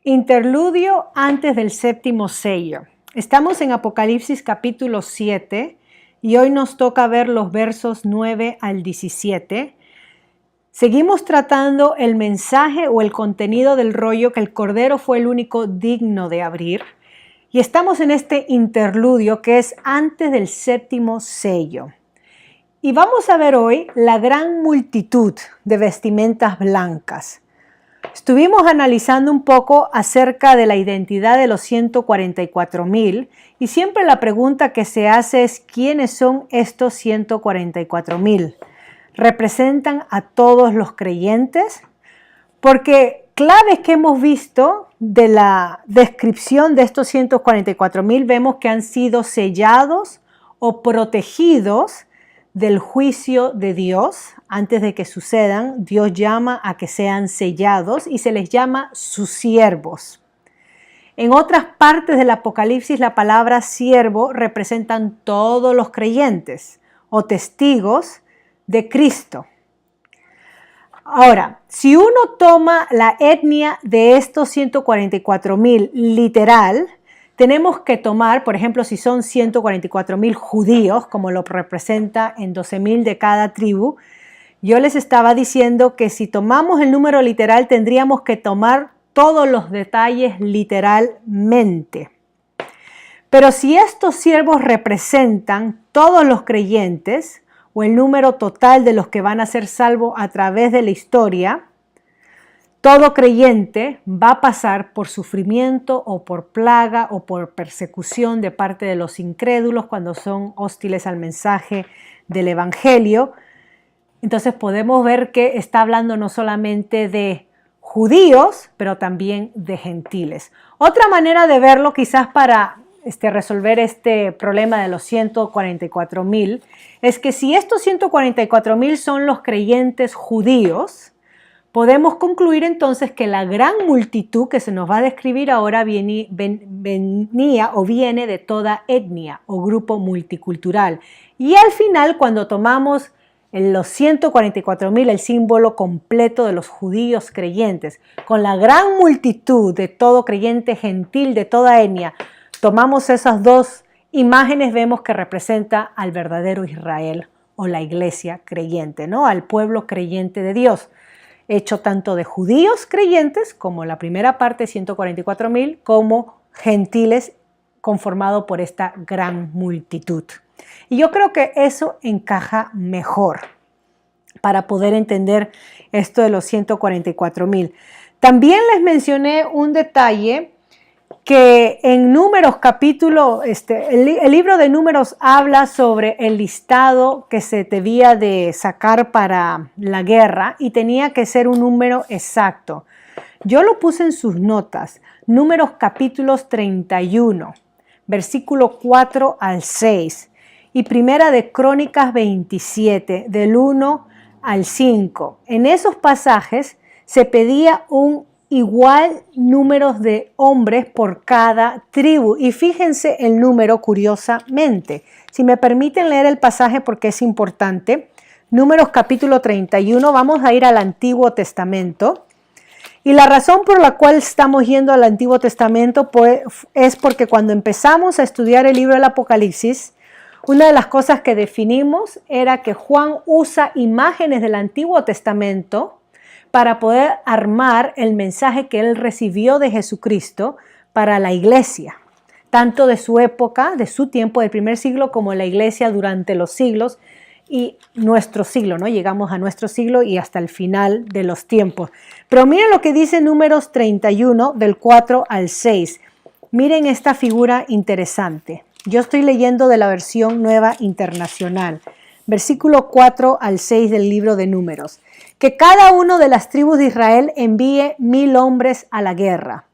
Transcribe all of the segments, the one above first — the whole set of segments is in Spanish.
Interludio antes del séptimo sello. Estamos en Apocalipsis capítulo 7 y hoy nos toca ver los versos 9 al 17. Seguimos tratando el mensaje o el contenido del rollo que el Cordero fue el único digno de abrir. Y estamos en este interludio que es antes del séptimo sello. Y vamos a ver hoy la gran multitud de vestimentas blancas. Estuvimos analizando un poco acerca de la identidad de los 144,000 y siempre la pregunta que se hace es ¿quiénes son estos 144,000? ¿Representan a todos los creyentes? Porque claves que hemos visto de la descripción de estos 144,000 vemos que han sido sellados o protegidos del juicio de Dios. Antes de que sucedan, Dios llama a que sean sellados y se les llama sus siervos. En otras partes del Apocalipsis, la palabra siervo representan todos los creyentes o testigos de Cristo. Ahora, si uno toma la etnia de estos 144,000 literal, tenemos que tomar, por ejemplo, si son 144,000 judíos, como lo representa en 12,000 de cada tribu, yo les estaba diciendo que si tomamos el número literal tendríamos que tomar todos los detalles literalmente. Pero si estos siervos representan todos los creyentes o el número total de los que van a ser salvos a través de la historia, todo creyente va a pasar por sufrimiento o por plaga o por persecución de parte de los incrédulos cuando son hostiles al mensaje del Evangelio. Entonces podemos ver que está hablando no solamente de judíos, pero también de gentiles. Otra manera de verlo quizás para resolver este problema de los 144,000 es que si estos 144,000 son los creyentes judíos, podemos concluir entonces que la gran multitud que se nos va a describir ahora venía o viene de toda etnia o grupo multicultural. Y al final, cuando tomamos los 144,000, el símbolo completo de los judíos creyentes, con la gran multitud de todo creyente gentil de toda etnia, tomamos esas dos imágenes, vemos que representa al verdadero Israel o la iglesia creyente, ¿no? Al pueblo creyente de Dios, hecho tanto de judíos creyentes, como la primera parte, 144,000, como gentiles, conformado por esta gran multitud. Y yo creo que eso encaja mejor para poder entender esto de los 144,000. También les mencioné un detalle que en Números capítulo, el libro de Números habla sobre el listado que se debía de sacar para la guerra y tenía que ser un número exacto. Yo lo puse en sus notas, Números capítulos 31, versículo 4 al 6 y Primera de Crónicas 27, del 1 al 5. En esos pasajes se pedía un igual número de hombres por cada tribu. Y fíjense el número curiosamente. Si me permiten leer el pasaje porque es importante. Números capítulo 31, vamos a ir al Antiguo Testamento. Y la razón por la cual estamos yendo al Antiguo Testamento pues, es porque cuando empezamos a estudiar el libro del Apocalipsis, una de las cosas que definimos era que Juan usa imágenes del Antiguo Testamento para poder armar el mensaje que él recibió de Jesucristo para la iglesia, tanto de su época, de su tiempo, del primer siglo, como la iglesia durante los siglos y nuestro siglo, ¿no? Llegamos a nuestro siglo y hasta el final de los tiempos. Pero miren lo que dice Números 31, del 4 al 6. Miren esta figura interesante. Yo estoy leyendo de la versión Nueva Internacional, versículo 4 al 6 del libro de Números. Que cada uno de las tribus de Israel envíe 1,000 hombres a la guerra.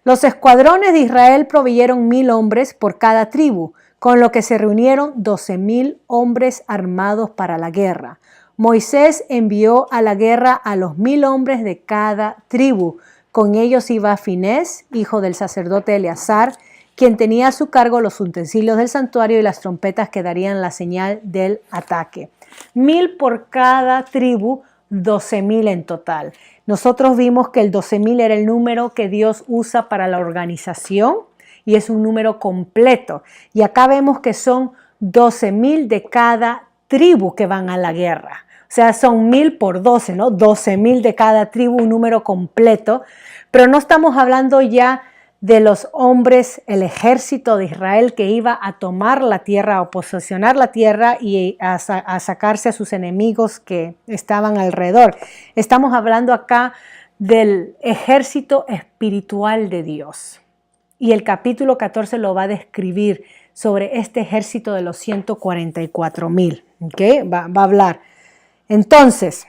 Los escuadrones de Israel proveyeron 1,000 hombres por cada tribu, con lo que se reunieron 12,000 hombres armados para la guerra. Moisés envió a la guerra a los 1,000 hombres de cada tribu. Con ellos iba Finés, hijo del sacerdote Eleazar, quien tenía a su cargo los utensilios del santuario y las trompetas que darían la señal del ataque. 1,000 por cada tribu, 12,000 en total. Nosotros vimos que el 12,000 era el número que Dios usa para la organización y es un número completo. Y acá vemos que son 12,000 de cada tribu que van a la guerra. O sea, son 1,000 por 12, ¿no? 12,000 de cada tribu, un número completo. Pero no estamos hablando ya de los hombres, el ejército de Israel que iba a tomar la tierra, a posesionar la tierra y a sacarse a sus enemigos que estaban alrededor. Estamos hablando acá del ejército espiritual de Dios. Y el capítulo 14 lo va a describir sobre este ejército de los 144,000. ¿Okay? Va a hablar. Entonces,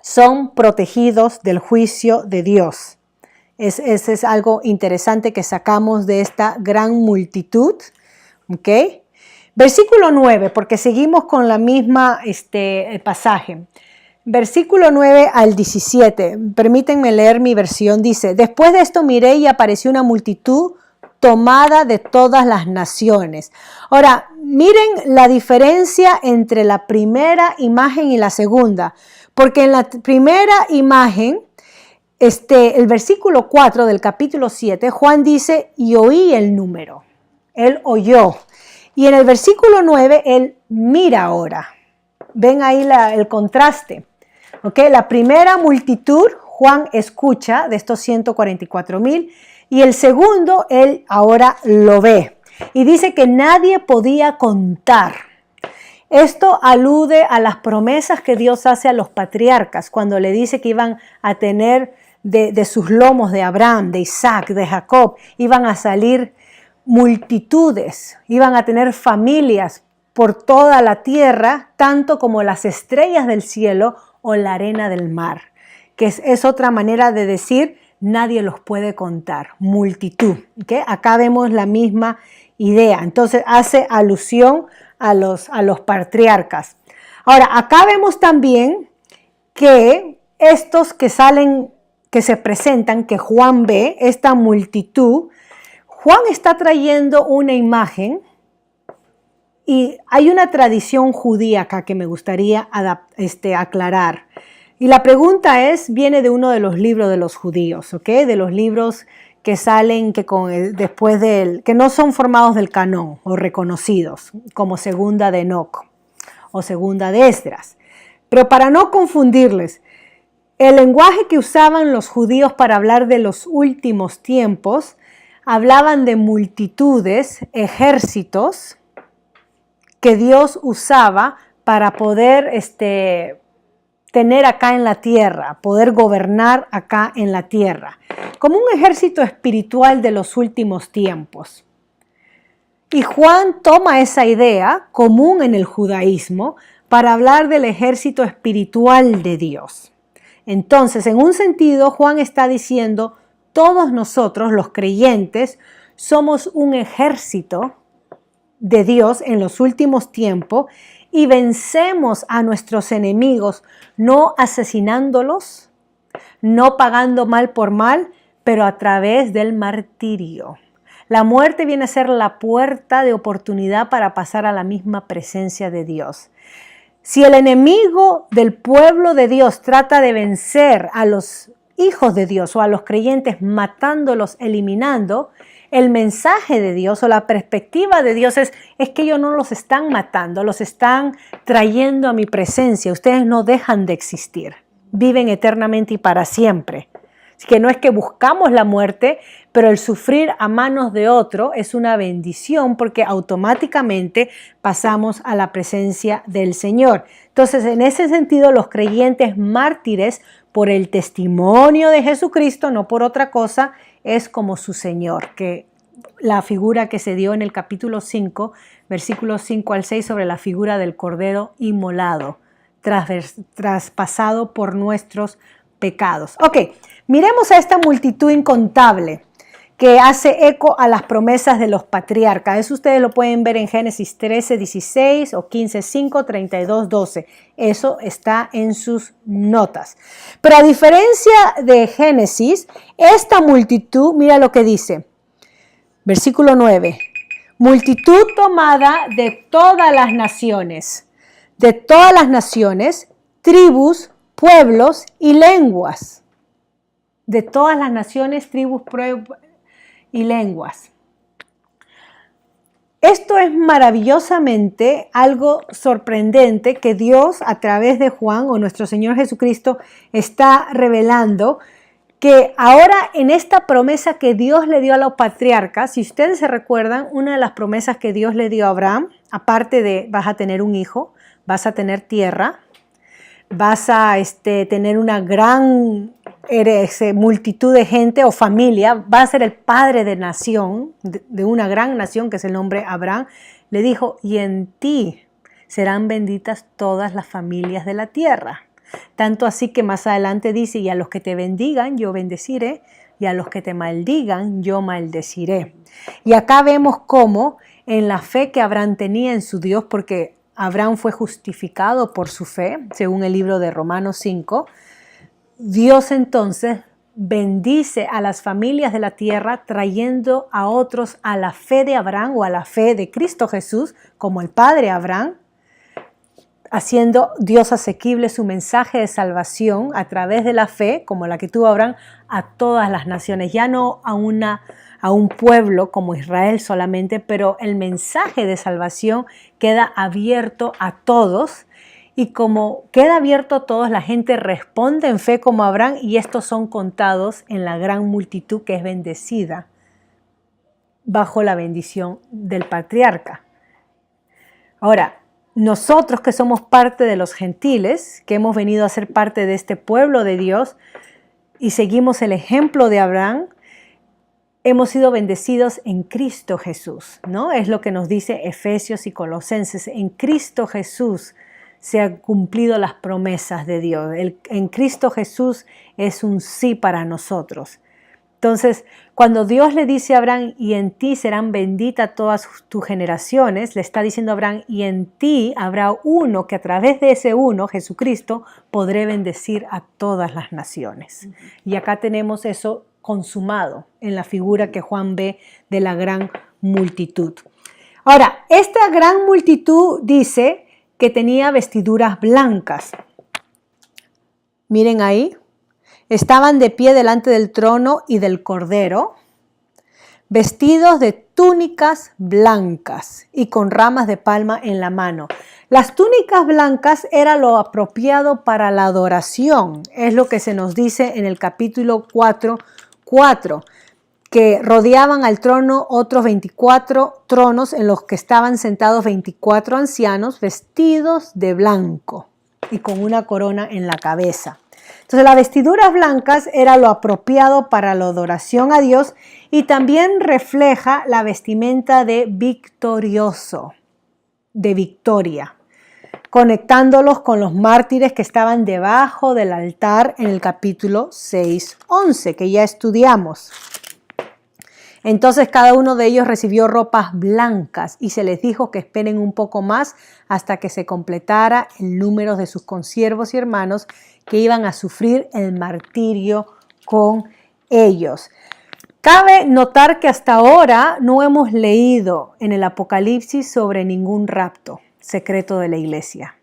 son protegidos del juicio de Dios. Ese es algo interesante que sacamos de esta gran multitud. ¿Okay? Versículo 9, porque seguimos con la misma pasaje. Versículo 9 al 17, permítanme leer mi versión, dice: Después de esto miré y apareció una multitud tomada de todas las naciones. Ahora, miren la diferencia entre la primera imagen y la segunda, porque en la primera imagen, el versículo 4 del capítulo 7, Juan dice, y oí el número. Él oyó. Y en el versículo 9, él mira ahora. Ven ahí el contraste. ¿Okay? La primera multitud, Juan escucha de estos 144,000. Y el segundo, él ahora lo ve. Y dice que nadie podía contar. Esto alude a las promesas que Dios hace a los patriarcas cuando le dice que iban a tener de sus lomos de Abraham, de Isaac, de Jacob, iban a salir multitudes, iban a tener familias por toda la tierra, tanto como las estrellas del cielo o la arena del mar, que es otra manera de decir nadie los puede contar, multitud. ¿Okay? Acá vemos la misma idea, entonces hace alusión a los patriarcas. Ahora, acá vemos también que estos que salen, que se presentan, que Juan ve, esta multitud, Juan está trayendo una imagen y hay una tradición judía acá que me gustaría aclarar. Y la pregunta viene de uno de los libros de los judíos, ¿ok? De los libros que salen que no son formados del canón o reconocidos, como Segunda de Enoc o Segunda de Esdras. Pero para no confundirles, el lenguaje que usaban los judíos para hablar de los últimos tiempos, hablaban de multitudes, ejércitos, que Dios usaba para poder tener acá en la tierra, poder gobernar acá en la tierra, como un ejército espiritual de los últimos tiempos. Y Juan toma esa idea común en el judaísmo para hablar del ejército espiritual de Dios. Entonces, en un sentido, Juan está diciendo, todos nosotros, los creyentes, somos un ejército de Dios en los últimos tiempos y vencemos a nuestros enemigos, no asesinándolos, no pagando mal por mal, pero a través del martirio. La muerte viene a ser la puerta de oportunidad para pasar a la misma presencia de Dios. Si el enemigo del pueblo de Dios trata de vencer a los hijos de Dios o a los creyentes matándolos, eliminando, el mensaje de Dios o la perspectiva de Dios es que ellos no los están matando, los están trayendo a mi presencia. Ustedes no dejan de existir, viven eternamente y para siempre. Así que no es que buscamos la muerte, pero el sufrir a manos de otro es una bendición porque automáticamente pasamos a la presencia del Señor. Entonces, en ese sentido, los creyentes mártires, por el testimonio de Jesucristo, no por otra cosa, es como su Señor, que la figura que se dio en el capítulo 5, versículos 5 al 6, sobre la figura del Cordero inmolado, traspasado por nuestros pecados. Ok, miremos a esta multitud incontable que hace eco a las promesas de los patriarcas. Eso ustedes lo pueden ver en Génesis 13, 16 o 15, 5, 32, 12. Eso está en sus notas. Pero a diferencia de Génesis, esta multitud, mira lo que dice. Versículo 9. Multitud tomada de todas las naciones, tribus, pueblos y lenguas. de todas las naciones, tribus y lenguas. Esto es maravillosamente algo sorprendente que Dios a través de Juan o nuestro Señor Jesucristo está revelando, que ahora en esta promesa que Dios le dio a los patriarcas, si ustedes se recuerdan, una de las promesas que Dios le dio a Abraham, aparte de vas a tener un hijo, vas a tener tierra, vas a tener una gran multitud de gente o familia, vas a ser el padre de nación, de una gran nación que es el nombre Abraham, le dijo, y en ti serán benditas todas las familias de la tierra. Tanto así que más adelante dice, y a los que te bendigan yo bendeciré, y a los que te maldigan yo maldeciré. Y acá vemos cómo en la fe que Abraham tenía en su Dios, porque Abraham fue justificado por su fe, según el libro de Romanos 5, Dios entonces bendice a las familias de la tierra trayendo a otros a la fe de Abraham o a la fe de Cristo Jesús, como el Padre Abraham, haciendo Dios asequible su mensaje de salvación a través de la fe, como la que tuvo Abraham, a todas las naciones, ya no a un pueblo como Israel solamente, pero el mensaje de salvación queda abierto a todos. Y como queda abierto a todos, la gente responde en fe como Abraham, y estos son contados en la gran multitud que es bendecida bajo la bendición del patriarca. Ahora, nosotros que somos parte de los gentiles, que hemos venido a ser parte de este pueblo de Dios y seguimos el ejemplo de Abraham, hemos sido bendecidos en Cristo Jesús, ¿no? Es lo que nos dice Efesios y Colosenses. En Cristo Jesús se han cumplido las promesas de Dios. En Cristo Jesús es un sí para nosotros. Entonces, cuando Dios le dice a Abraham, y en ti serán benditas todas tus generaciones, le está diciendo a Abraham, y en ti habrá uno que a través de ese uno, Jesucristo, podré bendecir a todas las naciones. Y acá tenemos eso consumado en la figura que Juan ve de la gran multitud. Ahora, esta gran multitud dice que tenía vestiduras blancas. Miren ahí, estaban de pie delante del trono y del Cordero, vestidos de túnicas blancas y con ramas de palma en la mano. Las túnicas blancas era lo apropiado para la adoración, es lo que se nos dice en el capítulo 4, que rodeaban al trono otros 24 tronos en los que estaban sentados 24 ancianos vestidos de blanco y con una corona en la cabeza. Entonces las vestiduras blancas era lo apropiado para la adoración a Dios y también refleja la vestimenta de victorioso, de victoria, conectándolos con los mártires que estaban debajo del altar en el capítulo 6:11, que ya estudiamos. Entonces cada uno de ellos recibió ropas blancas y se les dijo que esperen un poco más hasta que se completara el número de sus consiervos y hermanos que iban a sufrir el martirio con ellos. Cabe notar que hasta ahora no hemos leído en el Apocalipsis sobre ningún rapto secreto de la iglesia.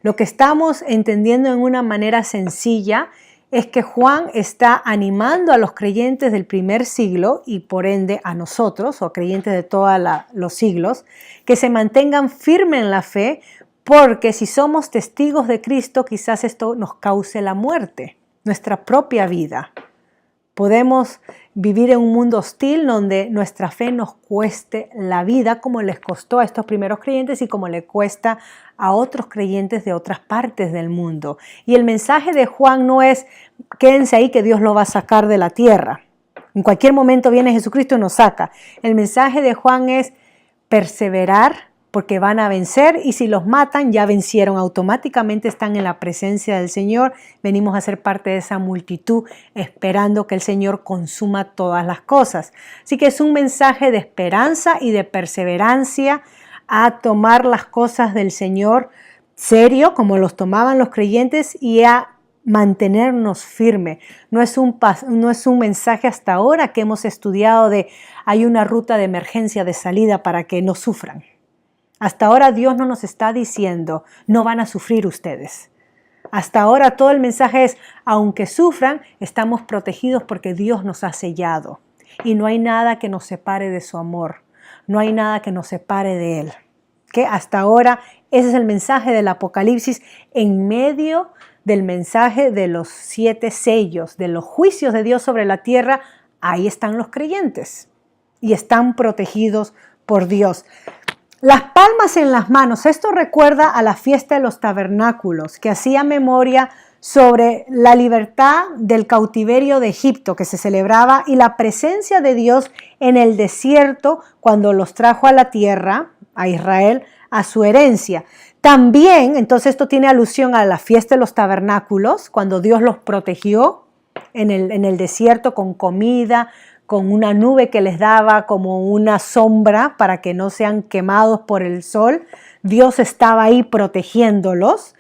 Lo que estamos entendiendo en una manera sencilla es que Juan está animando a los creyentes del primer siglo y por ende a nosotros, o creyentes de todos los siglos, que se mantengan firmes en la fe, porque si somos testigos de Cristo, quizás esto nos cause la muerte, nuestra propia vida. Podemos vivir en un mundo hostil donde nuestra fe nos cueste la vida, como les costó a estos primeros creyentes y como le cuesta a otros creyentes de otras partes del mundo. Y el mensaje de Juan no es quédense ahí que Dios lo va a sacar de la tierra. En cualquier momento viene Jesucristo y nos saca. El mensaje de Juan es perseverar porque van a vencer y si los matan ya vencieron, automáticamente están en la presencia del Señor. Venimos a ser parte de esa multitud esperando que el Señor consuma todas las cosas. Así que es un mensaje de esperanza y de perseverancia a tomar las cosas del Señor serio como los tomaban los creyentes y a mantenernos firmes. No es un mensaje hasta ahora que hemos estudiado de hay una ruta de emergencia, de salida para que no sufran. Hasta ahora Dios no nos está diciendo, no van a sufrir ustedes. Hasta ahora todo el mensaje es, aunque sufran, estamos protegidos porque Dios nos ha sellado. Y no hay nada que nos separe de su amor. No hay nada que nos separe de Él. ¿Okay? Hasta ahora ese es el mensaje del Apocalipsis en medio del mensaje de los 7 sellos, de los juicios de Dios sobre la tierra. Ahí están los creyentes y están protegidos por Dios. Las palmas en las manos, esto recuerda a la fiesta de los tabernáculos, que hacía memoria sobre la libertad del cautiverio de Egipto que se celebraba y la presencia de Dios en el desierto cuando los trajo a la tierra, a Israel, a su herencia. También, entonces esto tiene alusión a la fiesta de los tabernáculos, cuando Dios los protegió en el desierto con comida, con una nube que les daba como una sombra para que no sean quemados por el sol. Dios estaba ahí protegiéndolos.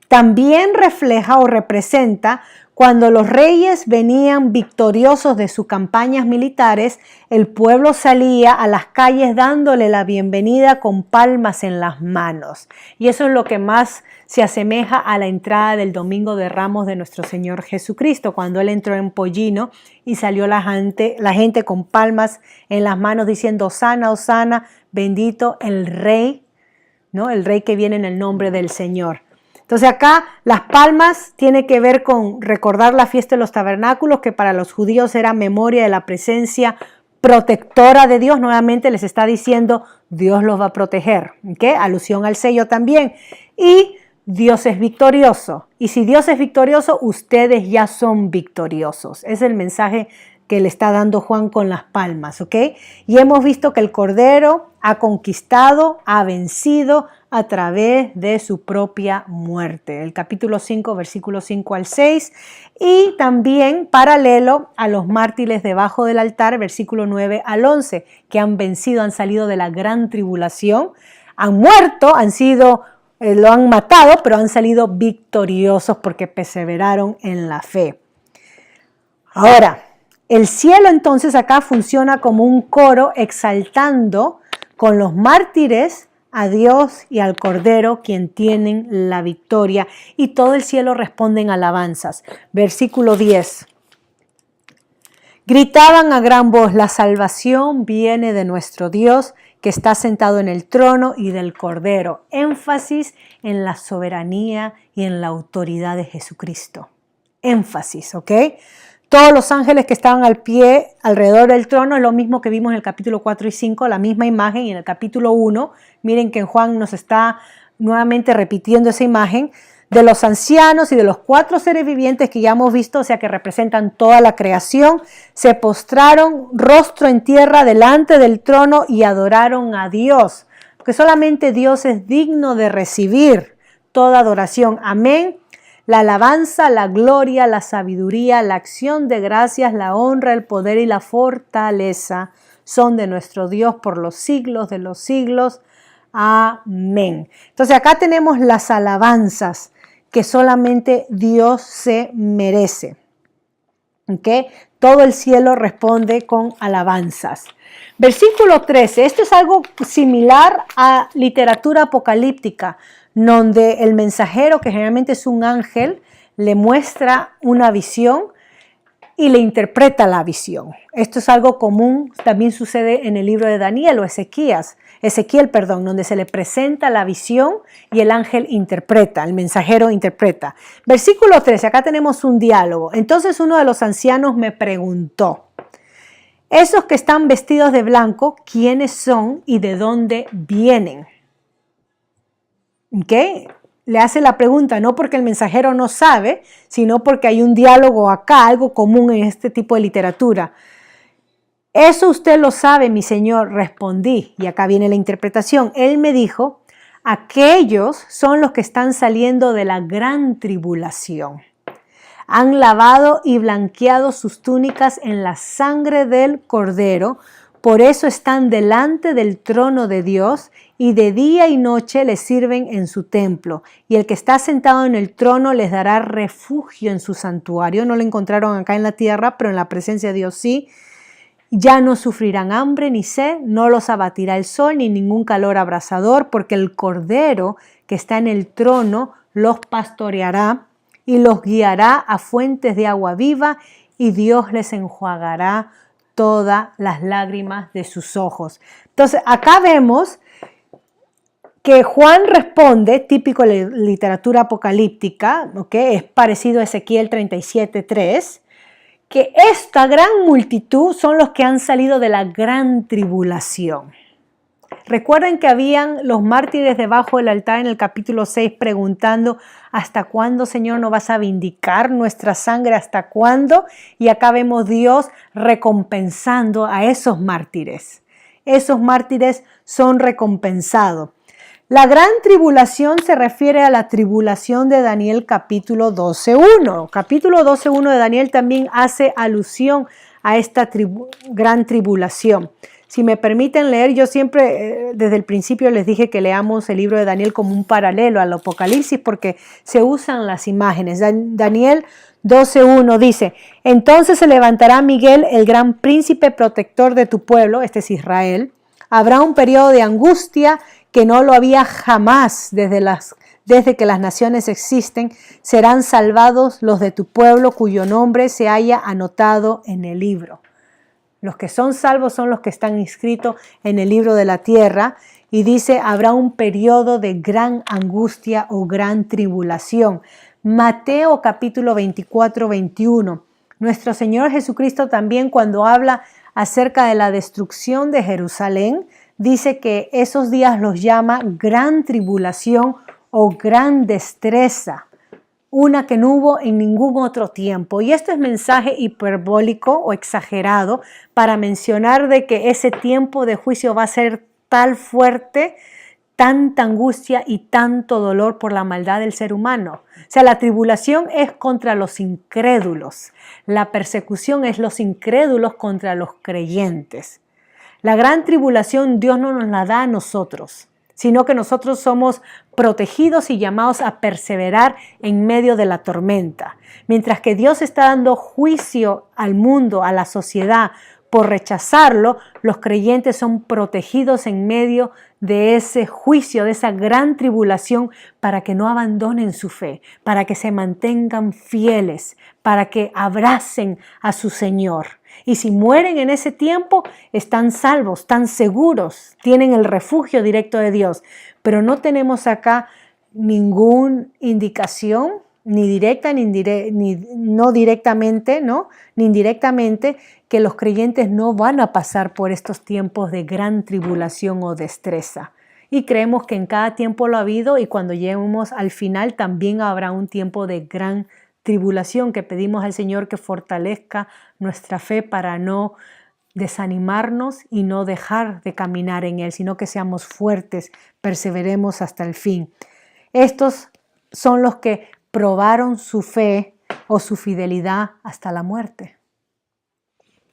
También refleja o representa cuando los reyes venían victoriosos de sus campañas militares, el pueblo salía a las calles dándole la bienvenida con palmas en las manos. Y eso es lo que más se asemeja a la entrada del Domingo de Ramos de nuestro Señor Jesucristo, cuando Él entró en pollino y salió la gente con palmas en las manos diciendo, Hosana, Hosana, bendito el Rey, ¿no? El Rey que viene en el nombre del Señor. Entonces acá las palmas tiene que ver con recordar la fiesta de los tabernáculos, que para los judíos era memoria de la presencia protectora de Dios. Nuevamente les está diciendo, Dios los va a proteger. ¿Okay? Alusión al sello también. Y Dios es victorioso. Y si Dios es victorioso, ustedes ya son victoriosos. Es el mensaje que le está dando Juan con las palmas. ¿Ok? Y hemos visto que el Cordero ha conquistado, ha vencido a través de su propia muerte. El capítulo 5, versículos 5 al 6. Y también paralelo a los mártires debajo del altar, versículo 9 al 11, que han vencido, han salido de la gran tribulación, han muerto, lo han matado, pero han salido victoriosos porque perseveraron en la fe. Ahora, el cielo entonces acá funciona como un coro exaltando con los mártires a Dios y al Cordero, quien tienen la victoria, y todo el cielo responde en alabanzas. Versículo 10. Gritaban a gran voz, la salvación viene de nuestro Dios, que está sentado en el trono, y del Cordero. Énfasis en la soberanía y en la autoridad de Jesucristo. Énfasis, ¿ok? Todos los ángeles que estaban al pie alrededor del trono es lo mismo que vimos en el capítulo 4 y 5, la misma imagen. Y en el capítulo 1, miren que Juan nos está nuevamente repitiendo esa imagen de los ancianos y de los 4 seres vivientes que ya hemos visto, o sea que representan toda la creación, se postraron rostro en tierra delante del trono y adoraron a Dios, porque solamente Dios es digno de recibir toda adoración. Amén. La alabanza, la gloria, la sabiduría, la acción de gracias, la honra, el poder y la fortaleza son de nuestro Dios por los siglos de los siglos. Amén. Entonces acá tenemos las alabanzas que solamente Dios se merece. ¿Okay? Todo el cielo responde con alabanzas. Versículo 13. Esto es algo similar a literatura apocalíptica, donde el mensajero, que generalmente es un ángel, le muestra una visión y le interpreta la visión. Esto es algo común, también sucede en el libro de Daniel o Ezequiel, donde se le presenta la visión y el ángel interpreta, el mensajero interpreta. Versículo 13, acá tenemos un diálogo. Entonces uno de los ancianos me preguntó, esos que están vestidos de blanco, ¿quiénes son y de dónde vienen? ¿Okay? Le hace la pregunta no porque el mensajero no sabe, sino porque hay un diálogo acá, algo común en este tipo de literatura. Eso usted lo sabe, mi señor, respondí. Y acá viene la interpretación. Él me dijo, aquellos son los que están saliendo de la gran tribulación. Han lavado y blanqueado sus túnicas en la sangre del Cordero. Por eso están delante del trono de Dios y de día y noche les sirven en su templo. Y el que está sentado en el trono les dará refugio en su santuario. No lo encontraron acá en la tierra, pero en la presencia de Dios sí. Ya no sufrirán hambre ni sed, no los abatirá el sol ni ningún calor abrasador, porque el Cordero que está en el trono los pastoreará y los guiará a fuentes de agua viva, y Dios les enjuagará todas las lágrimas de sus ojos. Entonces, acá vemos que Juan responde, típico de literatura apocalíptica, ¿okay? Es parecido a Ezequiel 37:3, que esta gran multitud son los que han salido de la gran tribulación. Recuerden que habían los mártires debajo del altar en el capítulo 6 preguntando: ¿hasta cuándo, Señor, no vas a vindicar nuestra sangre? ¿Hasta cuándo? Y acá vemos Dios recompensando a esos mártires. Esos mártires son recompensados. La gran tribulación se refiere a la tribulación de Daniel capítulo 12:1. Capítulo 12:1 de Daniel también hace alusión a esta gran tribulación. Si me permiten leer, yo siempre desde el principio les dije que leamos el libro de Daniel como un paralelo al Apocalipsis porque se usan las imágenes. Daniel 12:1 dice: entonces se levantará Miguel, el gran príncipe protector de tu pueblo, este es Israel. Habrá un periodo de angustia que no lo había jamás desde que las naciones existen. Serán salvados los de tu pueblo cuyo nombre se haya anotado en el libro. Los que son salvos son los que están inscritos en el libro de la tierra. Y dice, habrá un periodo de gran angustia o gran tribulación. Mateo capítulo 24:21. Nuestro Señor Jesucristo también, cuando habla acerca de la destrucción de Jerusalén, dice que esos días los llama gran tribulación o gran destreza, una que no hubo en ningún otro tiempo. Y esto es mensaje hiperbólico o exagerado para mencionar de que ese tiempo de juicio va a ser tal fuerte, tanta angustia y tanto dolor por la maldad del ser humano. O sea, la tribulación es contra los incrédulos. La persecución es los incrédulos contra los creyentes. La gran tribulación Dios no nos la da a nosotros, sino que nosotros somos protegidos y llamados a perseverar en medio de la tormenta. Mientras que Dios está dando juicio al mundo, a la sociedad, por rechazarlo, los creyentes son protegidos en medio de ese juicio, de esa gran tribulación, para que no abandonen su fe, para que se mantengan fieles, para que abracen a su Señor. Y si mueren en ese tiempo, están salvos, están seguros, tienen el refugio directo de Dios. Pero no tenemos acá ninguna indicación, ni directa, ni no directamente, ¿no? Ni indirectamente, que los creyentes no van a pasar por estos tiempos de gran tribulación o destreza. Y creemos que en cada tiempo lo ha habido, y cuando lleguemos al final también habrá un tiempo de gran tribulación, que pedimos al Señor que fortalezca nuestra fe para no desanimarnos y no dejar de caminar en Él, sino que seamos fuertes, perseveremos hasta el fin. Estos son los que probaron su fe o su fidelidad hasta la muerte.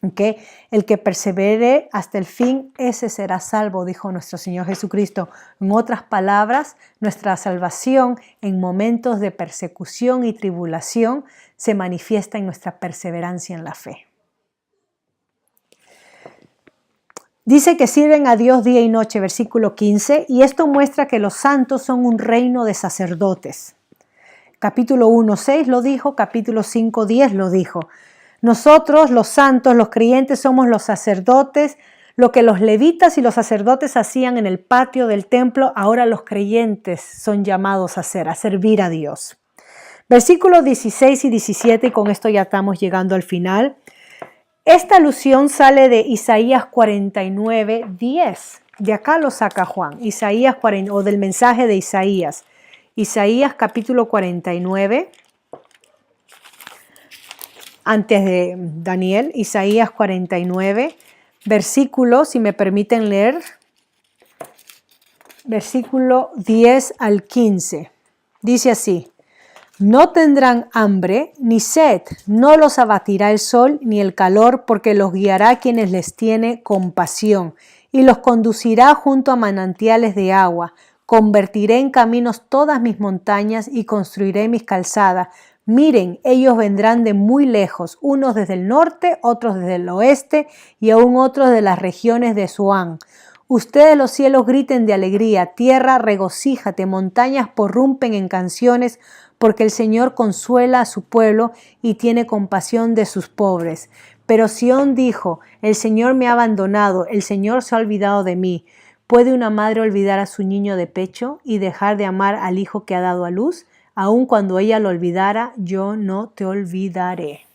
¿Okay? El que persevere hasta el fin, ese será salvo, dijo nuestro Señor Jesucristo. En otras palabras, nuestra salvación en momentos de persecución y tribulación se manifiesta en nuestra perseverancia en la fe. Dice que sirven a Dios día y noche, versículo 15, y esto muestra que los santos son un reino de sacerdotes. Capítulo 1:6 lo dijo, capítulo 5:10 lo dijo. Nosotros, los santos, los creyentes, somos los sacerdotes. Lo que los levitas y los sacerdotes hacían en el patio del templo, ahora los creyentes son llamados a hacer, a servir a Dios. Versículos 16 y 17, y con esto ya estamos llegando al final. Esta alusión sale de Isaías 49:10. De acá lo saca Juan, Isaías 40, o del mensaje de Isaías. Isaías capítulo 49. Antes de Daniel, Isaías 49, versículo, si me permiten leer, versículo 10 al 15. Dice así: no tendrán hambre ni sed, no los abatirá el sol ni el calor, porque los guiará quienes les tiene compasión y los conducirá junto a manantiales de agua. Convertiré en caminos todas mis montañas y construiré mis calzadas. Miren, ellos vendrán de muy lejos, unos desde el norte, otros desde el oeste y aún otros de las regiones de Zoán. Ustedes los cielos griten de alegría, tierra regocíjate, montañas porrumpen en canciones, porque el Señor consuela a su pueblo y tiene compasión de sus pobres. Pero Sión dijo, el Señor me ha abandonado, el Señor se ha olvidado de mí. ¿Puede una madre olvidar a su niño de pecho y dejar de amar al hijo que ha dado a luz? Aun cuando ella lo olvidara, yo no te olvidaré.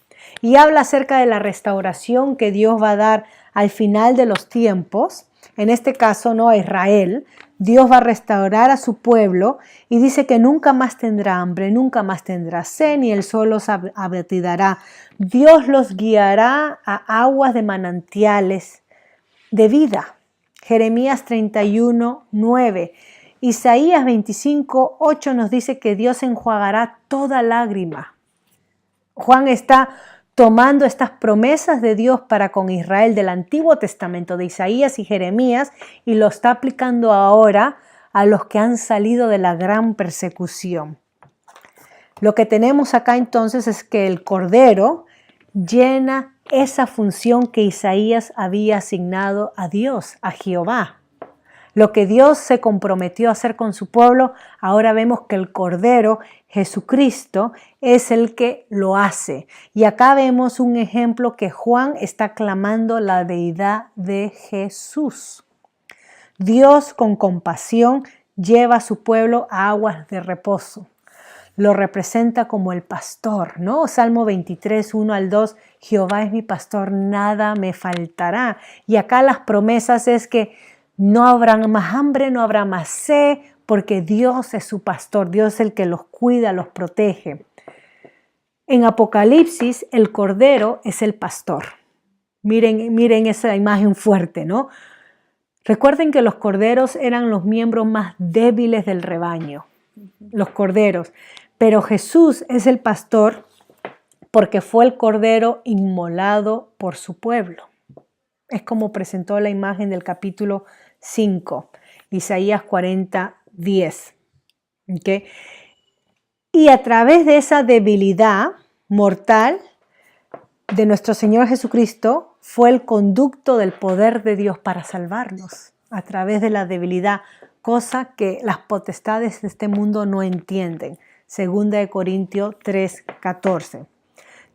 Y habla acerca de la restauración que Dios va a dar al final de los tiempos. En este caso, no a Israel. Dios va a restaurar a su pueblo y dice que nunca más tendrá hambre, nunca más tendrá sed, ni el sol los abatirá. Dios los guiará a aguas de manantiales de vida. Jeremías 31, 9. Isaías 25, 8 nos dice que Dios enjuagará toda lágrima. Juan está tomando estas promesas de Dios para con Israel del Antiguo Testamento, de Isaías y Jeremías, y lo está aplicando ahora a los que han salido de la gran persecución. Lo que tenemos acá entonces es que el Cordero llena esa función que Isaías había asignado a Dios, a Jehová. Lo que Dios se comprometió a hacer con su pueblo, ahora vemos que el Cordero, Jesucristo, es el que lo hace. Y acá vemos un ejemplo que Juan está clamando la deidad de Jesús. Dios con compasión lleva a su pueblo a aguas de reposo. Lo representa como el pastor, ¿no? Salmo 23, 1 al 2, Jehová es mi pastor, nada me faltará. Y acá las promesas es que no habrá más hambre, no habrá más sed, porque Dios es su pastor, Dios es el que los cuida, los protege. En Apocalipsis, el Cordero es el pastor. Miren esa imagen fuerte, ¿no? Recuerden que los corderos eran los miembros más débiles del rebaño, los corderos. Pero Jesús es el pastor porque fue el cordero inmolado por su pueblo. Es como presentó la imagen del capítulo 5, Isaías 40, 10. ¿Okay? Y a través de esa debilidad mortal de nuestro Señor Jesucristo fue el conducto del poder de Dios para salvarnos, a través de la debilidad, cosa que las potestades de este mundo no entienden. 2 Corintios 3, 14.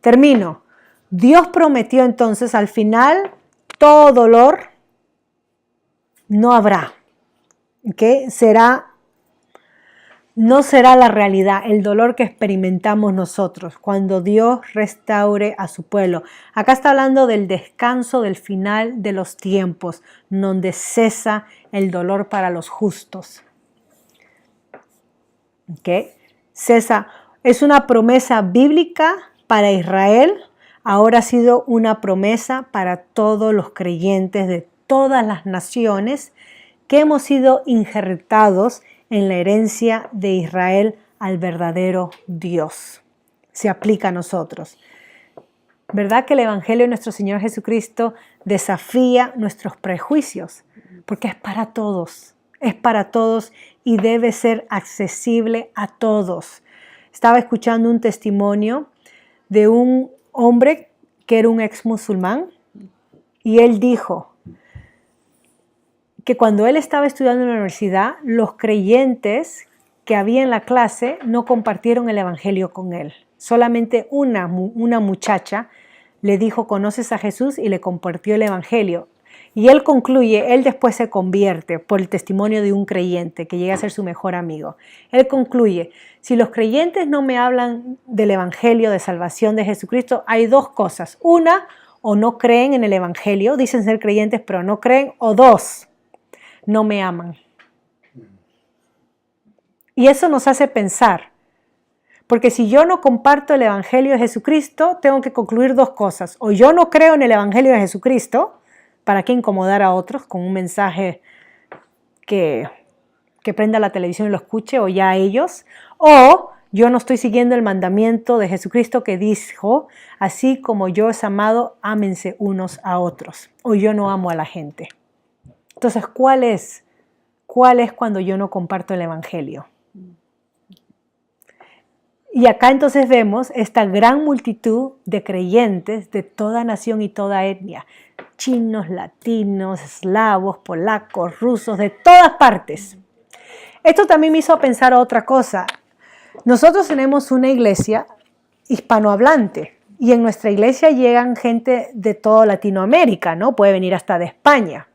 Termino. Dios prometió entonces al final todo dolor no habrá, ¿okay? No será la realidad, el dolor que experimentamos nosotros cuando Dios restaure a su pueblo. Acá está hablando del descanso del final de los tiempos, donde cesa el dolor para los justos. ¿Okay? Cesa, es una promesa bíblica para Israel, ahora ha sido una promesa para todos los creyentes de todas las naciones que hemos sido injertados en la herencia de Israel al verdadero Dios. Se aplica a nosotros. ¿Verdad que el Evangelio de nuestro Señor Jesucristo desafía nuestros prejuicios? Porque es para todos y debe ser accesible a todos. Estaba escuchando un testimonio de un hombre que era un ex musulmán y él dijo que cuando él estaba estudiando en la universidad, los creyentes que había en la clase no compartieron el Evangelio con él. Solamente una muchacha le dijo, ¿conoces a Jesús? Y le compartió el Evangelio. Y él concluye, él después se convierte por el testimonio de un creyente que llega a ser su mejor amigo. Él concluye, si los creyentes no me hablan del Evangelio de salvación de Jesucristo, hay dos cosas. Una, o no creen en el Evangelio, dicen ser creyentes pero no creen, o dos, no me aman. Y eso nos hace pensar, porque si yo no comparto el Evangelio de Jesucristo, tengo que concluir dos cosas. O yo no creo en el Evangelio de Jesucristo, ¿para qué incomodar a otros con un mensaje que prenda la televisión y lo escuche, o ya ellos? O yo no estoy siguiendo el mandamiento de Jesucristo que dijo, así como yo os he amado, ámense unos a otros. O yo no amo a la gente. Entonces, ¿cuál es cuando yo no comparto el Evangelio? Y acá entonces vemos esta gran multitud de creyentes de toda nación y toda etnia. Chinos, latinos, eslavos, polacos, rusos, de todas partes. Esto también me hizo pensar otra cosa. Nosotros tenemos una iglesia hispanohablante y en nuestra iglesia llegan gente de toda Latinoamérica, ¿no? Puede venir hasta de España.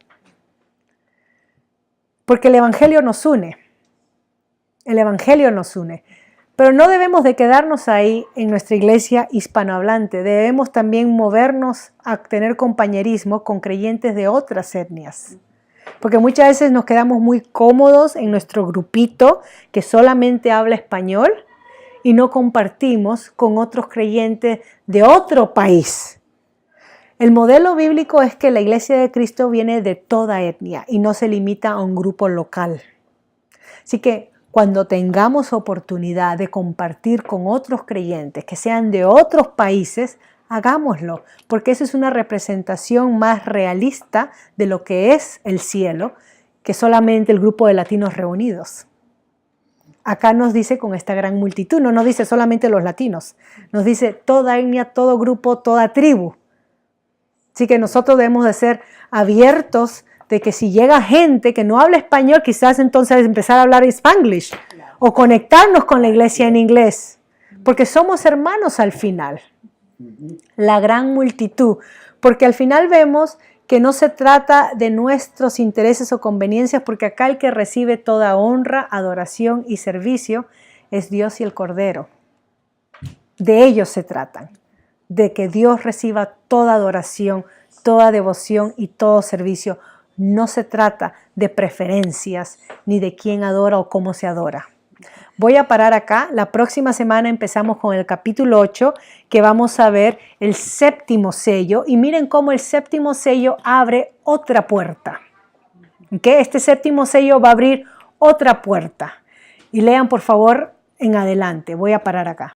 Porque el Evangelio nos une. El Evangelio nos une. Pero no debemos de quedarnos ahí en nuestra iglesia hispanohablante. Debemos también movernos a tener compañerismo con creyentes de otras etnias. Porque muchas veces nos quedamos muy cómodos en nuestro grupito que solamente habla español y no compartimos con otros creyentes de otro país. El modelo bíblico es que la iglesia de Cristo viene de toda etnia y no se limita a un grupo local. Así que cuando tengamos oportunidad de compartir con otros creyentes que sean de otros países, hagámoslo, porque eso es una representación más realista de lo que es el cielo que solamente el grupo de latinos reunidos. Acá nos dice con esta gran multitud, no nos dice solamente los latinos, nos dice toda etnia, todo grupo, toda tribu. Así que nosotros debemos de ser abiertos de que si llega gente que no habla español, quizás entonces empezar a hablar Spanglish o conectarnos con la iglesia en inglés, porque somos hermanos al final. La gran multitud, porque al final vemos que no se trata de nuestros intereses o conveniencias, porque acá el que recibe toda honra, adoración y servicio es Dios y el Cordero. De ellos se tratan, de que Dios reciba toda adoración, toda devoción y todo servicio. No se trata de preferencias ni de quién adora o cómo se adora. Voy a parar acá. La próxima semana empezamos con el capítulo 8, que vamos a ver el séptimo sello. Y miren cómo el séptimo sello abre otra puerta. ¿Okay? Este séptimo sello va a abrir otra puerta. Y lean, por favor, en adelante. Voy a parar acá.